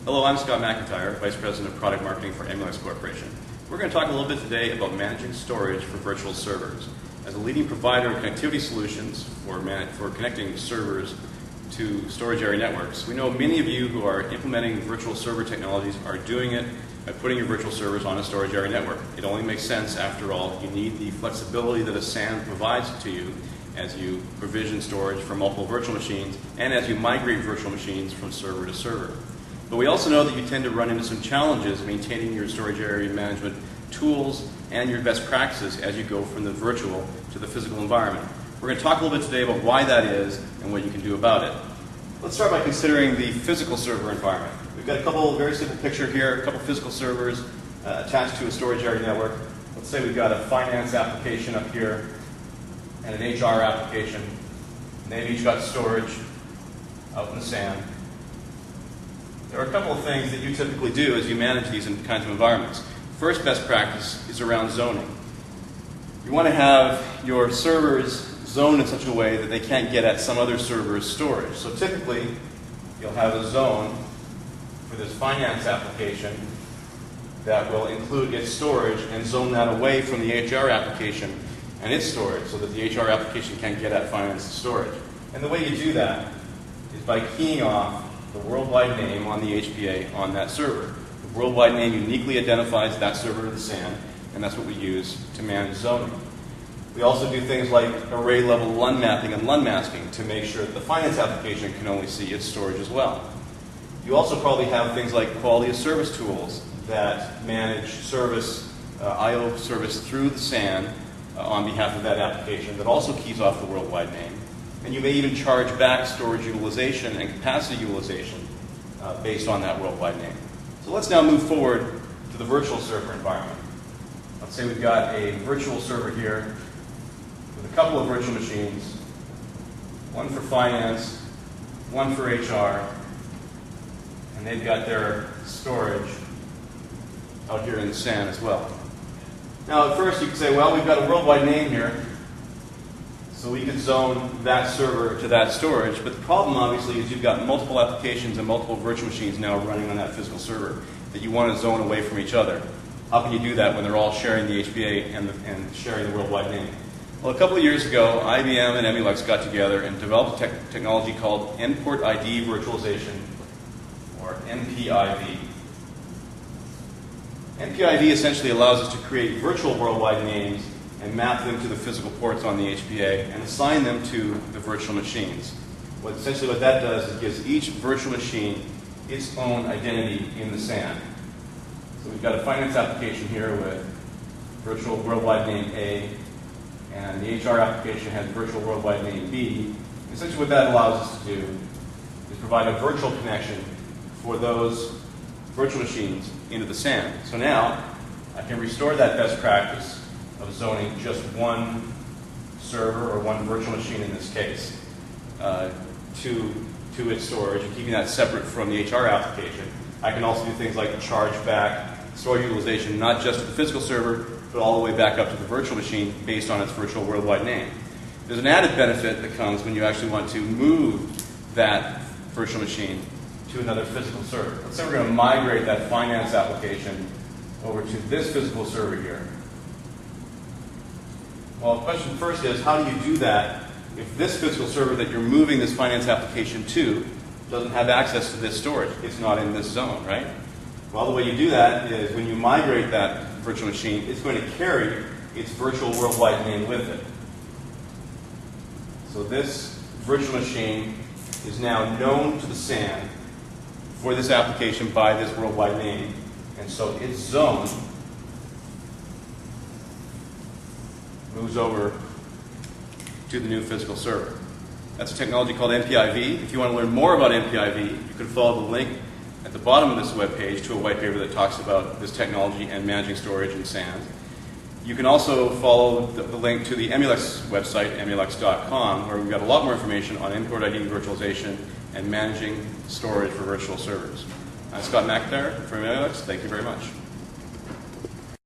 Hello, I'm Scott McIntyre, Vice President of Product Marketing for Emulex Corporation. We're going to talk a little bit today about managing storage for virtual servers. As a leading provider of connectivity solutions for connecting servers to storage area networks, we know many of you who are implementing virtual server technologies are doing it by putting your virtual servers on a storage area network. It only makes sense, after all. You need the flexibility that a SAN provides to you as you provision storage for multiple virtual machines and as you migrate virtual machines from server to server. But we also know that you tend to run into some challenges maintaining your storage area management tools and your best practices as you go from the virtual to the physical environment. We're going to talk a little bit today about why that is and what you can do about it. Let's start by considering the physical server environment. We've got a couple very simple picture here, a couple physical servers attached to a storage area network. Let's say we've got a finance application up here and an HR application. And they've each got storage out in the SAN. There are a couple of things that you typically do as you manage these kinds of environments. First best practice is around zoning. You want to have your servers zoned in such a way that they can't get at some other server's storage. So typically, you'll have a zone for this finance application that will include its storage and zone that away from the HR application and its storage so that the HR application can't get at finance storage. And the way you do that is by keying off the worldwide name on the HPA on that server. The worldwide name uniquely identifies that server in the SAN, and that's what we use to manage zoning. We also do things like array level LUN mapping and LUN masking to make sure that the finance application can only see its storage as well. You also probably have things like quality of service tools that manage service, I/O service through the SAN on behalf of that application that also keys off the worldwide name. And you may even charge back storage utilization and capacity utilization based on that worldwide name. So let's now move forward to the virtual server environment. Let's say we've got a virtual server here with a couple of virtual machines, one for finance, one for HR, and they've got their storage out here in the SAN as well. Now at first you could say, well, we've got a worldwide name here, so we could zone that server to that storage, but the problem obviously is you've got multiple applications and multiple virtual machines now running on that physical server that you want to zone away from each other. How can you do that when they're all sharing the HPA and sharing the worldwide name? Well, a couple of years ago, IBM and Emulex got together and developed a technology called Endpoint ID Virtualization, or NPIV. NPIV essentially allows us to create virtual worldwide names and map them to the physical ports on the HPA and assign them to the virtual machines. Essentially what that does is it gives each virtual machine its own identity in the SAN. So we've got a finance application here with virtual worldwide name A, and the HR application has virtual worldwide name B. Essentially what that allows us to do is provide a virtual connection for those virtual machines into the SAN. So now I can restore that best practice of zoning just one server, or one virtual machine in this case, to its storage and keeping that separate from the HR application. I can also do things like charge back storage utilization, not just to the physical server, but all the way back up to the virtual machine based on its virtual worldwide name. There's an added benefit that comes when you actually want to move that virtual machine to another physical server. Let's say we're going to migrate that finance application over to this physical server here. Well, the question first is, how do you do that if this physical server that you're moving this finance application to doesn't have access to this storage? It's not in this zone, right? Well, the way you do that is when you migrate that virtual machine, it's going to carry its virtual worldwide name with it. So this virtual machine is now known to the SAN for this application by this worldwide name, and so its zone moves over to the new physical server. That's a technology called NPIV. If you want to learn more about NPIV, you can follow the link at the bottom of this webpage to a white paper that talks about this technology and managing storage in SANs. You can also follow the link to the Emulex website, emulex.com, where we've got a lot more information on Endpoint ID virtualization and managing storage for virtual servers. I'm Scott McIntyre from Emulex. Thank you very much.